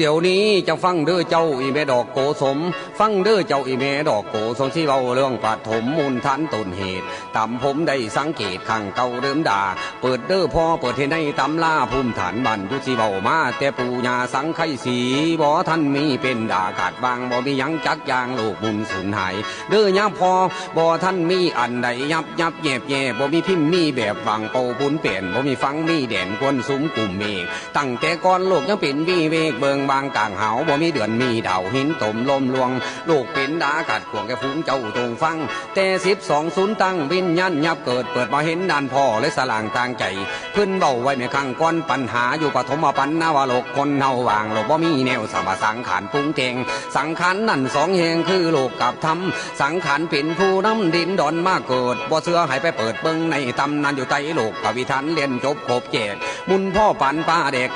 เดี๋ยวนี้จะฟังเด้อเจ้าอีเมดอกโกสมฟังเด้อเจ้าอีเมดอกโกสมที่เว้าเรื่องปฐมมูลฐานต้นเหตุตามผมได้สังเกตขังเก่าเดิมด่าเปิดเด้อพอเปิดให้ในตำลาภูมิฐานบันทุสิเว้ามาแต่ปูญาสังไขสีบ่ท่านมีเป็นด่าขาดบางบ่มียังจักยางโลกมุนสูญหายเด้อยามพอบ่ท่านมีอันใดยับแยบแย่บ่มีพิมพ์มีแบบฟังเป่าปุนเปลี่ยนบ่มีฟังมีแดนควนซุ้มกลุ่มเมฆตั้งแต่ก่อนโลกยังเป็นวิเวกเบิงบางกลางหาวบ่มีเดือนมีดาวหินตมลมลวงโลกเป็นดากัดขวงแก่ฝูงเจ้าตรงฟังแต่12ตั้งวิญญาณยับเกิดเปิดมาเห็นด้านพ่อและสลางต่างใจขึ้นเบาไว้ไม่ข้างก้อนปัญหาอยู่ปฐมปัญนาวโลกคนเฮาวางโลกบ่มีแนวสมสังขารปรุงแต่งสังขารนั่นสองแห่งคือโลกกับธรรมสังขารเป็นผู้นำดินดอนมาเกิดบ่เสือให้ไปเปิดเบิ่งในตำนานอยู่ใต้โลกกวิธานเรียนจบครบแจกมุนพ่อปันป้าเด็ก